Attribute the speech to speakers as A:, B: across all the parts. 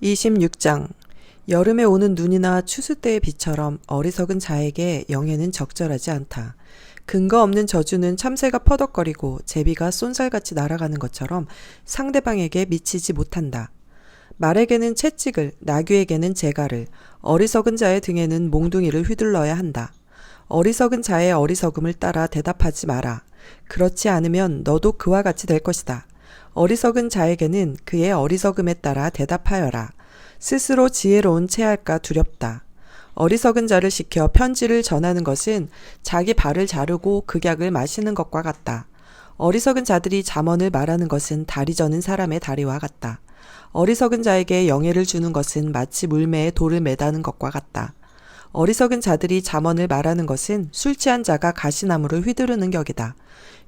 A: 26장. 여름에 오는 눈이나 추수 때의 비처럼 어리석은 자에게 영예는 적절하지 않다. 근거 없는 저주는 참새가 퍼덕거리고 제비가 쏜살같이 날아가는 것처럼 상대방에게 미치지 못한다. 말에게는 채찍을, 나귀에게는 재갈을, 어리석은 자의 등에는 몽둥이를 휘둘러야 한다. 어리석은 자의 어리석음을 따라 대답하지 마라. 그렇지 않으면 너도 그와 같이 될 것이다. 어리석은 자에게는 그의 어리석음에 따라 대답하여라. 스스로 지혜로운 체할까 두렵다. 어리석은 자를 시켜 편지를 전하는 것은 자기 발을 자르고 극약을 마시는 것과 같다. 어리석은 자들이 잠언을 말하는 것은 다리 저는 사람의 다리와 같다. 어리석은 자에게 영예를 주는 것은 마치 물매에 돌을 매다는 것과 같다. 어리석은 자들이 잠언을 말하는 것은 술 취한 자가 가시나무를 휘두르는 격이다.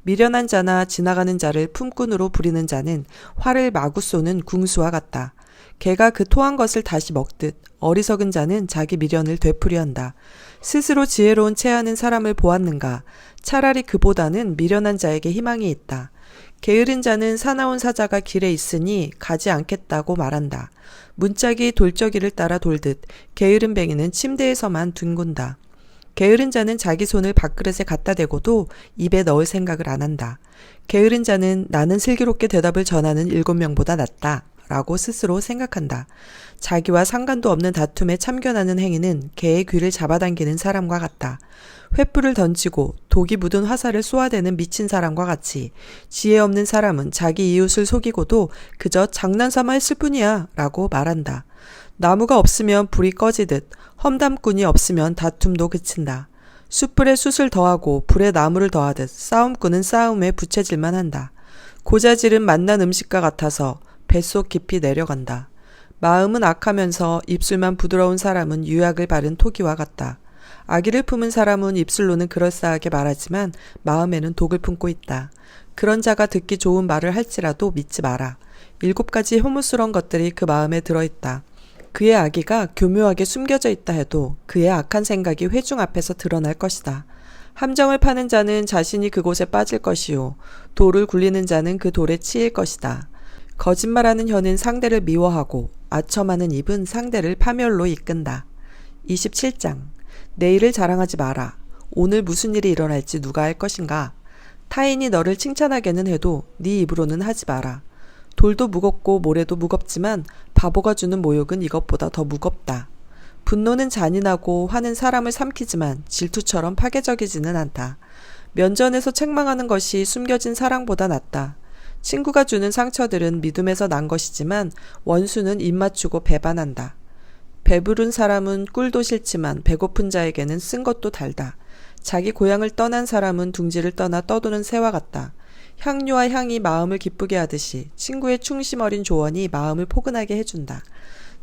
A: 미련한 자나 지나가는 자를 품꾼으로 부리는 자는 활을 마구 쏘는 궁수와 같다. 개가 그 토한 것을 다시 먹듯 어리석은 자는 자기 미련을 되풀이한다. 스스로 지혜로운 체하는 사람을 보았는가? 차라리 그보다는 미련한 자에게 희망이 있다. 게으른 자는 사나운 사자가 길에 있으니 가지 않겠다고 말한다. 문짝이 돌적이를 따라 돌듯 게으른 뱅이는 침대에서만 둥근다. 게으른 자는 자기 손을 밥그릇에 갖다 대고도 입에 넣을 생각을 안 한다. 게으른 자는 나는 슬기롭게 대답을 전하는 7명보다 낫다 라고 스스로 생각한다. 자기와 상관도 없는 다툼에 참견하는 행위는 개의 귀를 잡아당기는 사람과 같다. 횃불을 던지고 독이 묻은 화살을 쏘아대는 미친 사람과 같이 지혜 없는 사람은 자기 이웃을 속이고도 그저 장난삼아 했을 뿐이야 라고 말한다. 나무가 없으면 불이 꺼지듯 험담꾼이 없으면 다툼도 그친다. 숯불에 숯을 더하고 불에 나무를 더하듯 싸움꾼은 싸움에 부채질만 한다. 고자질은 맛난 음식과 같아서 뱃속 깊이 내려간다. 마음은 악하면서 입술만 부드러운 사람은 유약을 바른 토기와 같다. 악의를 품은 사람은 입술로는 그럴싸하게 말하지만 마음에는 독을 품고 있다. 그런 자가 듣기 좋은 말을 할지라도 믿지 마라. 7가지 혐오스러운 것들이 그 마음에 들어있다. 그의 악의가 교묘하게 숨겨져 있다 해도 그의 악한 생각이 회중 앞에서 드러날 것이다. 함정을 파는 자는 자신이 그곳에 빠질 것이요. 돌을 굴리는 자는 그 돌에 치일 것이다. 거짓말하는 혀는 상대를 미워하고 아첨하는 입은 상대를 파멸로 이끈다. 27장. 내일을 자랑하지 마라. 오늘 무슨 일이 일어날지 누가 알 것인가? 타인이 너를 칭찬하게는 해도 네 입으로는 하지 마라. 돌도 무겁고 모래도 무겁지만 바보가 주는 모욕은 이것보다 더 무겁다. 분노는 잔인하고 화는 사람을 삼키지만 질투처럼 파괴적이지는 않다. 면전에서 책망하는 것이 숨겨진 사랑보다 낫다. 친구가 주는 상처들은 믿음에서 난 것이지만 원수는 입 맞추고 배반한다. 배부른 사람은 꿀도 싫지만 배고픈 자에게는 쓴 것도 달다. 자기 고향을 떠난 사람은 둥지를 떠나 떠도는 새와 같다. 향유와 향이 마음을 기쁘게 하듯이 친구의 충심 어린 조언이 마음을 포근하게 해준다.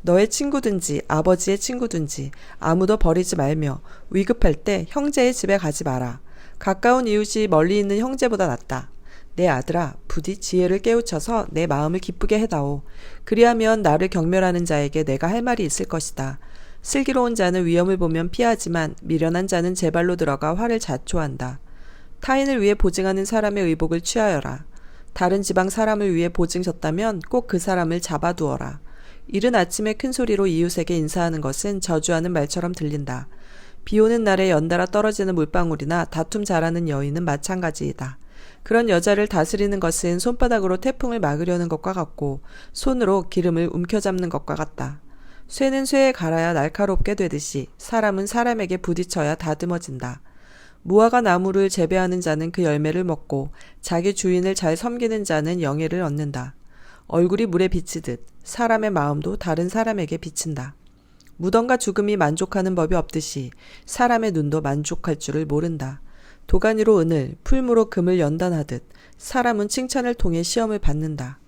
A: 너의 친구든지 아버지의 친구든지 아무도 버리지 말며 위급할 때 형제의 집에 가지 마라. 가까운 이웃이 멀리 있는 형제보다 낫다. 내 아들아, 부디 지혜를 깨우쳐서 내 마음을 기쁘게 해다오. 그리하면 나를 경멸하는 자에게 내가 할 말이 있을 것이다. 슬기로운 자는 위험을 보면 피하지만 미련한 자는 제 발로 들어가 화를 자초한다. 타인을 위해 보증하는 사람의 의복을 취하여라. 다른 지방 사람을 위해 보증졌다면 꼭 그 사람을 잡아두어라. 이른 아침에 큰 소리로 이웃에게 인사하는 것은 저주하는 말처럼 들린다. 비 오는 날에 연달아 떨어지는 물방울이나 다툼 잘하는 여인은 마찬가지이다. 그런 여자를 다스리는 것은 손바닥으로 태풍을 막으려는 것과 같고 손으로 기름을 움켜잡는 것과 같다. 쇠는 쇠에 갈아야 날카롭게 되듯이 사람은 사람에게 부딪혀야 다듬어진다. 무화과 나무를 재배하는 자는 그 열매를 먹고 자기 주인을 잘 섬기는 자는 영예를 얻는다. 얼굴이 물에 비치듯 사람의 마음도 다른 사람에게 비친다. 무덤과 죽음이 만족하는 법이 없듯이 사람의 눈도 만족할 줄을 모른다. 도가니로 은을, 풀무로 금을 연단하듯 사람은 칭찬을 통해 시험을 받는다.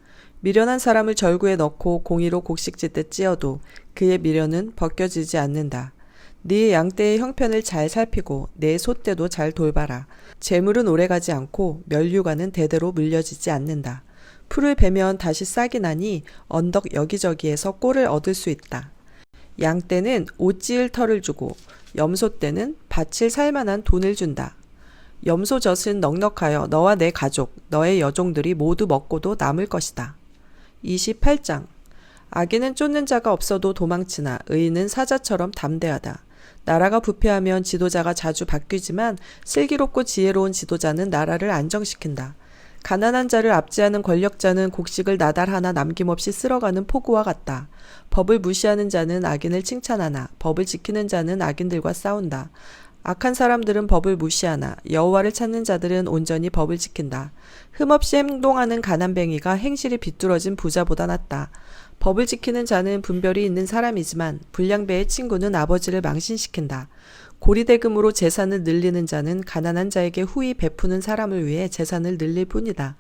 A: 미련한 사람을 절구에 넣고 공의로 곡식짓듯 찧어도 그의 미련은 벗겨지지 않는다. 네 양떼의 형편을 잘 살피고 내 소떼도 잘 돌봐라. 재물은 오래가지 않고 면류관은 대대로 물려지지 않는다. 풀을 베면 다시 싹이 나니 언덕 여기저기에서 꼴을 얻을 수 있다. 양떼는 옷 찌을 털을 주고 염소떼는 밭을 살만한 돈을 준다. 염소젖은 넉넉하여 너와 내 가족, 너의 여종들이 모두 먹고도 남을 것이다. 28장. 악인은 쫓는 자가 없어도 도망치나 의인은 사자처럼 담대하다. 나라가 부패하면 지도자가 자주 바뀌지만 슬기롭고 지혜로운 지도자는 나라를 안정시킨다. 가난한 자를 압제하는 권력자는 곡식을 나달 하나 남김없이 쓸어가는 폭우와 같다. 법을 무시하는 자는 악인을 칭찬하나 법을 지키는 자는 악인들과 싸운다. 악한 사람들은 법을 무시하나 여호와를 찾는 자들은 온전히 법을 지킨다. 흠없이 행동하는 가난뱅이가 행실이 비뚤어진 부자보다 낫다. 법을 지키는 자는 분별이 있는 사람이지만 불량배의 친구는 아버지를 망신시킨다. 고리대금으로 재산을 늘리는 자는 가난한 자에게 후히 베푸는 사람을 위해 재산을 늘릴 뿐이다.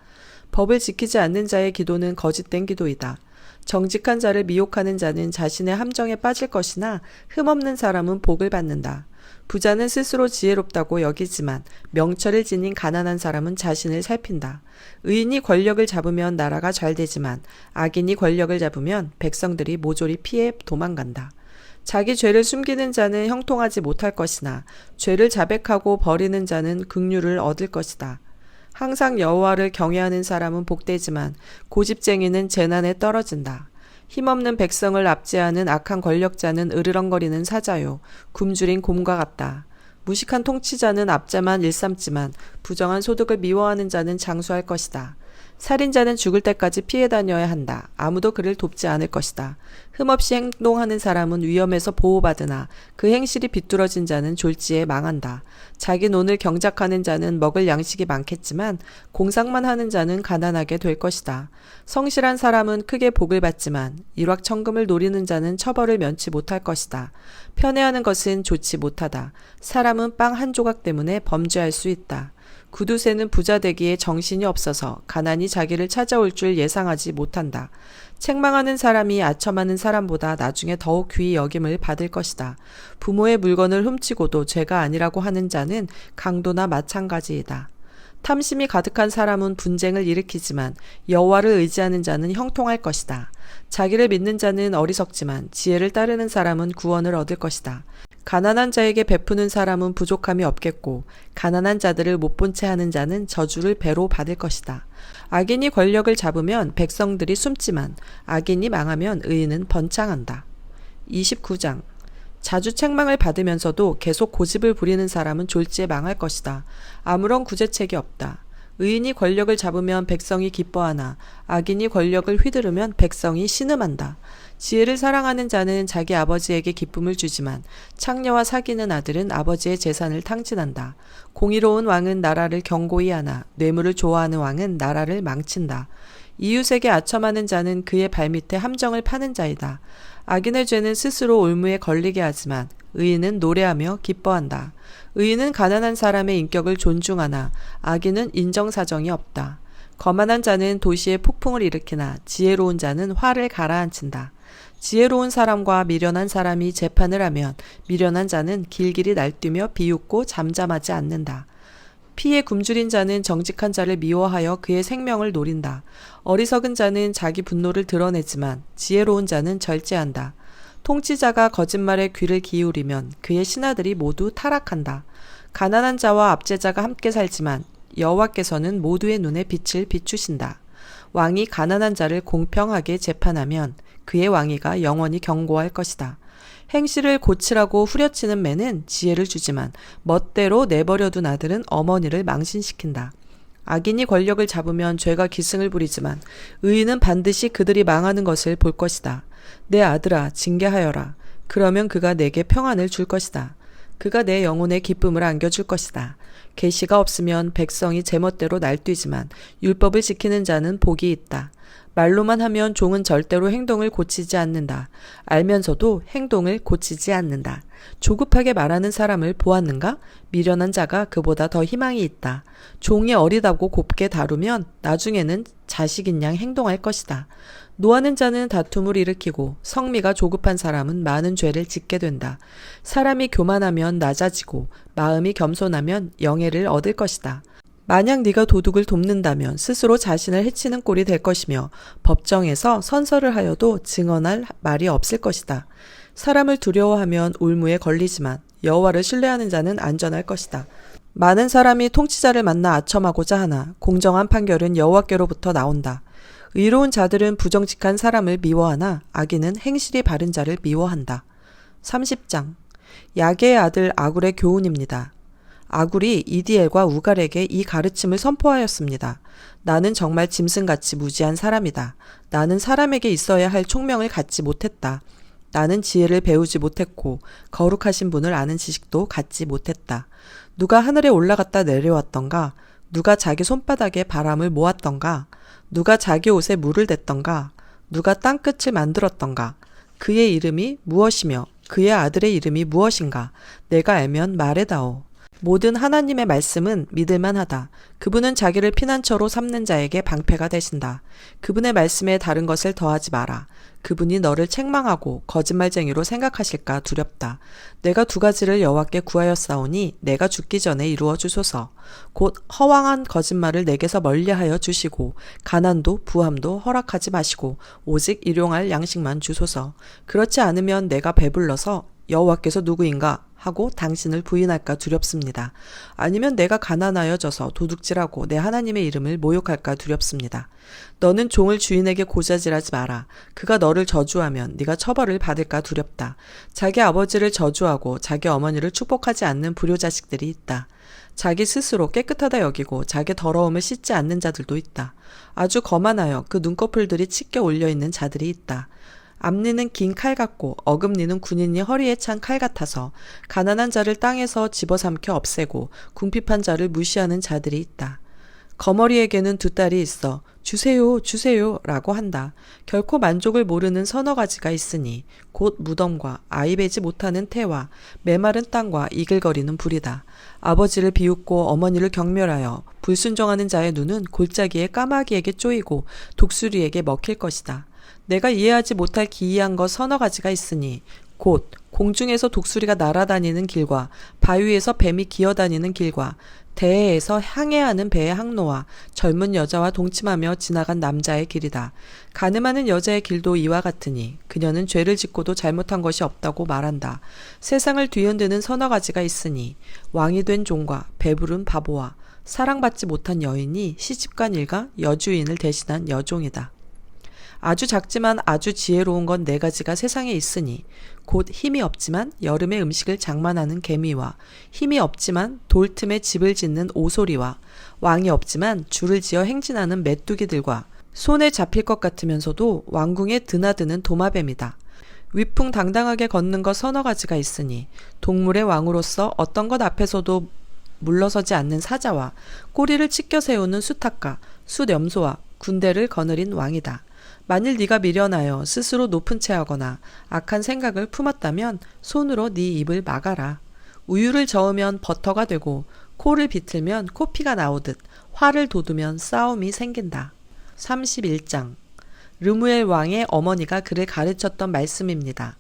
A: 법을 지키지 않는 자의 기도는 거짓된 기도이다. 정직한 자를 미혹하는 자는 자신의 함정에 빠질 것이나 흠없는 사람은 복을 받는다. 부자는 스스로 지혜롭다고 여기지만 명철을 지닌 가난한 사람은 자신을 살핀다. 의인이 권력을 잡으면 나라가 잘 되지만 악인이 권력을 잡으면 백성들이 모조리 피해 도망간다. 자기 죄를 숨기는 자는 형통하지 못할 것이나 죄를 자백하고 버리는 자는 긍휼을 얻을 것이다. 항상 여호와를 경외하는 사람은 복되지만 고집쟁이는 재난에 떨어진다. 힘없는 백성을 압제하는 악한 권력자는 으르렁거리는 사자요 굶주린 곰과 같다. 무식한 통치자는 압제만 일삼지만 부정한 소득을 미워하는 자는 장수할 것이다. 살인자는 죽을 때까지 피해 다녀야 한다. 아무도 그를 돕지 않을 것이다. 흠없이 행동하는 사람은 위험에서 보호받으나 그 행실이 비뚤어진 자는 졸지에 망한다. 자기 논을 경작하는 자는 먹을 양식이 많겠지만 공상만 하는 자는 가난하게 될 것이다. 성실한 사람은 크게 복을 받지만 일확천금을 노리는 자는 처벌을 면치 못할 것이다. 편애하는 것은 좋지 못하다. 사람은 빵 한 조각 때문에 범죄할 수 있다. 구두쇠는 부자 되기에 정신이 없어서 가난이 자기를 찾아올 줄 예상하지 못한다. 책망하는 사람이 아첨하는 사람보다 나중에 더욱 귀히 여김을 받을 것이다. 부모의 물건을 훔치고도 죄가 아니라고 하는 자는 강도나 마찬가지이다. 탐심이 가득한 사람은 분쟁을 일으키지만 여호와를 의지하는 자는 형통할 것이다. 자기를 믿는 자는 어리석지만 지혜를 따르는 사람은 구원을 얻을 것이다. 가난한 자에게 베푸는 사람은 부족함이 없겠고 가난한 자들을 못 본 채 하는 자는 저주를 배로 받을 것이다. 악인이 권력을 잡으면 백성들이 숨지만 악인이 망하면 의인은 번창한다. 29장 자주 책망을 받으면서도 계속 고집을 부리는 사람은 졸지에 망할 것이다. 아무런 구제책이 없다. 의인이 권력을 잡으면 백성이 기뻐하나 악인이 권력을 휘두르면 백성이 신음한다. 지혜를 사랑하는 자는 자기 아버지에게 기쁨을 주지만 창녀와 사귀는 아들은 아버지의 재산을 탕진한다. 공의로운 왕은 나라를 견고히 하나 뇌물을 좋아하는 왕은 나라를 망친다. 이웃에게 아첨하는 자는 그의 발밑에 함정을 파는 자이다. 악인의 죄는 스스로 올무에 걸리게 하지만 의인은 노래하며 기뻐한다. 의인은 가난한 사람의 인격을 존중하나 악인은 인정사정이 없다. 거만한 자는 도시에 폭풍을 일으키나 지혜로운 자는 화를 가라앉힌다. 지혜로운 사람과 미련한 사람이 재판을 하면 미련한 자는 길길이 날뛰며 비웃고 잠잠하지 않는다. 피에 굶주린 자는 정직한 자를 미워하여 그의 생명을 노린다. 어리석은 자는 자기 분노를 드러내지만 지혜로운 자는 절제한다. 통치자가 거짓말에 귀를 기울이면 그의 신하들이 모두 타락한다. 가난한 자와 압제자가 함께 살지만 여호와께서는 모두의 눈에 빛을 비추신다. 왕이 가난한 자를 공평하게 재판하면 그의 왕위가 영원히 견고할 것이다. 행실을 고치라고 후려치는 매는 지혜를 주지만 멋대로 내버려둔 아들은 어머니를 망신시킨다. 악인이 권력을 잡으면 죄가 기승을 부리지만 의인은 반드시 그들이 망하는 것을 볼 것이다. 내 아들아 징계하여라. 그러면 그가 내게 평안을 줄 것이다. 그가 내 영혼에 기쁨을 안겨줄 것이다. 계시가 없으면 백성이 제멋대로 날뛰지만 율법을 지키는 자는 복이 있다. 말로만 하면 종은 절대로 행동을 고치지 않는다. 알면서도 행동을 고치지 않는다. 조급하게 말하는 사람을 보았는가? 미련한 자가 그보다 더 희망이 있다. 종이 어리다고 곱게 다루면 나중에는 자식인 양 행동할 것이다. 노하는 자는 다툼을 일으키고 성미가 조급한 사람은 많은 죄를 짓게 된다. 사람이 교만하면 낮아지고 마음이 겸손하면 영예를 얻을 것이다. 만약 네가 도둑을 돕는다면 스스로 자신을 해치는 꼴이 될 것이며 법정에서 선서를 하여도 증언할 말이 없을 것이다. 사람을 두려워하면 올무에 걸리지만 여호와를 신뢰하는 자는 안전할 것이다. 많은 사람이 통치자를 만나 아첨하고자 하나 공정한 판결은 여호와께로부터 나온다. 의로운 자들은 부정직한 사람을 미워하나 악인은 행실이 바른 자를 미워한다. 30장. 야게의 아들 아굴의 교훈입니다. 아굴이 이디엘과 우갈에게 이 가르침을 선포하였습니다. 나는 정말 짐승같이 무지한 사람이다. 나는 사람에게 있어야 할 총명을 갖지 못했다. 나는 지혜를 배우지 못했고 거룩하신 분을 아는 지식도 갖지 못했다. 누가 하늘에 올라갔다 내려왔던가? 누가 자기 손바닥에 바람을 모았던가? 누가 자기 옷에 물을 댔던가? 누가 땅끝을 만들었던가? 그의 이름이 무엇이며 그의 아들의 이름이 무엇인가? 내가 알면 말해다오. 모든 하나님의 말씀은 믿을만하다. 그분은 자기를 피난처로 삼는 자에게 방패가 되신다. 그분의 말씀에 다른 것을 더하지 마라. 그분이 너를 책망하고 거짓말쟁이로 생각하실까 두렵다. 내가 두 가지를 여호와께 구하였사오니 내가 죽기 전에 이루어 주소서. 곧 허황한 거짓말을 내게서 멀리하여 주시고 가난도 부함도 허락하지 마시고 오직 일용할 양식만 주소서. 그렇지 않으면 내가 배불러서 여호와께서 누구인가 하고 당신을 부인할까 두렵습니다. 아니면 내가 가난하여져서 도둑질하고 내 하나님의 이름을 모욕할까 두렵습니다. 너는 종을 주인에게 고자질하지 마라. 그가 너를 저주하면 네가 처벌을 받을까 두렵다. 자기 아버지를 저주하고 자기 어머니를 축복하지 않는 불효자식들이 있다. 자기 스스로 깨끗하다 여기고 자기 더러움을 씻지 않는 자들도 있다. 아주 거만하여 그 눈꺼풀들이 짙게 올려있는 자들이 있다. 앞니는 긴 칼 같고 어금니는 군인이 허리에 찬 칼 같아서 가난한 자를 땅에서 집어삼켜 없애고 궁핍한 자를 무시하는 자들이 있다. 거머리에게는 두 딸이 있어 주세요 주세요 라고 한다. 결코 만족을 모르는 서너 가지가 있으니 곧 무덤과 아이 베지 못하는 태와 메마른 땅과 이글거리는 불이다. 아버지를 비웃고 어머니를 경멸하여 불순종하는 자의 눈은 골짜기에 까마귀에게 쪼이고 독수리에게 먹힐 것이다. 내가 이해하지 못할 기이한 것 서너 가지가 있으니 곧 공중에서 독수리가 날아다니는 길과 바위에서 뱀이 기어다니는 길과 대해에서 항해하는 배의 항로와 젊은 여자와 동침하며 지나간 남자의 길이다. 가늠하는 여자의 길도 이와 같으니 그녀는 죄를 짓고도 잘못한 것이 없다고 말한다. 세상을 뒤흔드는 서너 가지가 있으니 왕이 된 종과 배부른 바보와 사랑받지 못한 여인이 시집간 일가 여주인을 대신한 여종이다. 아주 작지만 아주 지혜로운 건 네 가지가 세상에 있으니 곧 힘이 없지만 여름에 음식을 장만하는 개미와 힘이 없지만 돌 틈에 집을 짓는 오소리와 왕이 없지만 줄을 지어 행진하는 메뚜기들과 손에 잡힐 것 같으면서도 왕궁에 드나드는 도마뱀이다. 위풍당당하게 걷는 것 서너 가지가 있으니 동물의 왕으로서 어떤 것 앞에서도 물러서지 않는 사자와 꼬리를 치켜 세우는 수탉과 숫염소와 군대를 거느린 왕이다. 만일 네가 미련하여 스스로 높은 채 하거나 악한 생각을 품었다면 손으로 네 입을 막아라. 우유를 저으면 버터가 되고 코를 비틀면 코피가 나오듯 화를 돋우면 싸움이 생긴다. 31장. 르무엘 왕의 어머니가 그를 가르쳤던 말씀입니다.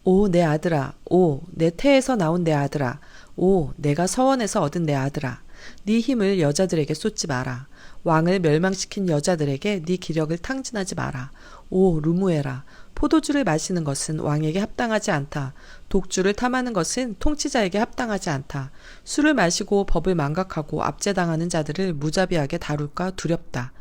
A: 오 내 아들아, 오 내 태에서 나온 내 아들아, 오 내가 서원에서 얻은 내 아들아. 네 힘을 여자들에게 쏟지 마라. 왕을 멸망시킨 여자들에게 네 기력을 탕진하지 마라. 오 르무엘아, 포도주를 마시는 것은 왕에게 합당하지 않다. 독주를 탐하는 것은 통치자에게 합당하지 않다. 술을 마시고 법을 망각하고 압제당하는 자들을 무자비하게 다룰까 두렵다.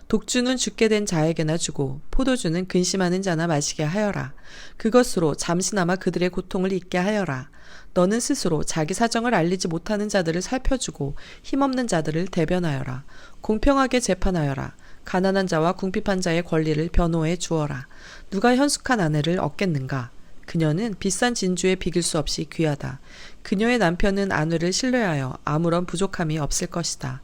A: 독주는 죽게 된 자에게나 주고 포도주는 근심하는 자나 마시게 하여라. 그것으로 잠시나마 그들의 고통을 잊게 하여라. 너는 스스로 자기 사정을 알리지 못하는 자들을 살펴주고 힘없는 자들을 대변하여라. 공평하게 재판하여라. 가난한 자와 궁핍한 자의 권리를 변호해 주어라. 누가 현숙한 아내를 얻겠는가? 그녀는 비싼 진주에 비길 수 없이 귀하다. 그녀의 남편은 아내를 신뢰하여 아무런 부족함이 없을 것이다.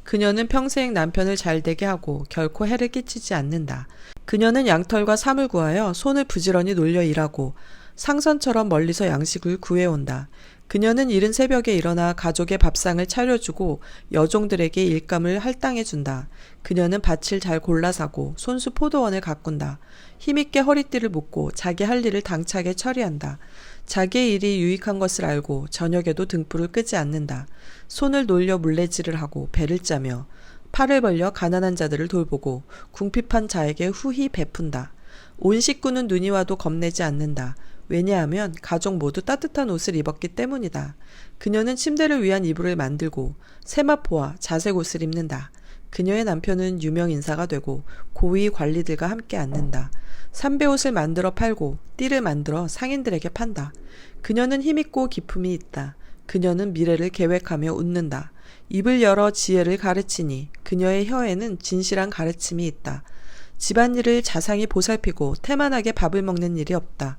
A: 그녀는 평생 남편을 잘되게 하고 결코 해를 끼치지 않는다. 그녀는 양털과 삼을 구하여 손을 부지런히 놀려 일하고 상선처럼 멀리서 양식을 구해온다. 그녀는 이른 새벽에 일어나 가족의 밥상을 차려주고 여종들에게 일감을 할당해준다. 그녀는 밭을 잘 골라사고 손수 포도원을 가꾼다. 힘있게 허리띠를 묶고 자기 할 일을 당차게 처리한다. 자기의 일이 유익한 것을 알고 저녁에도 등불을 끄지 않는다. 손을 놀려 물레질을 하고 배를 짜며 팔을 벌려 가난한 자들을 돌보고 궁핍한 자에게 후히 베푼다. 온 식구는 눈이 와도 겁내지 않는다. 왜냐하면 가족 모두 따뜻한 옷을 입었기 때문이다. 그녀는 침대를 위한 이불을 만들고 세마포와 자색 옷을 입는다. 그녀의 남편은 유명 인사가 되고 고위 관리들과 함께 앉는다. 삼배옷을 만들어 팔고 띠를 만들어 상인들에게 판다. 그녀는 힘있고 기품이 있다. 그녀는 미래를 계획하며 웃는다. 입을 열어 지혜를 가르치니 그녀의 혀에는 진실한 가르침이 있다. 집안일을 자상히 보살피고 태만하게 밥을 먹는 일이 없다.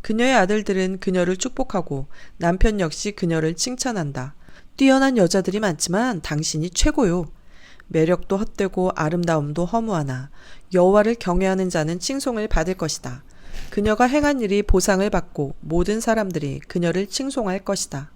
A: 그녀의 아들들은 그녀를 축복하고 남편 역시 그녀를 칭찬한다. 뛰어난 여자들이 많지만 당신이 최고요. 매력도 헛되고 아름다움도 허무하나 여호와를 경외하는 자는 칭송을 받을 것이다. 그녀가 행한 일이 보상을 받고 모든 사람들이 그녀를 칭송할 것이다.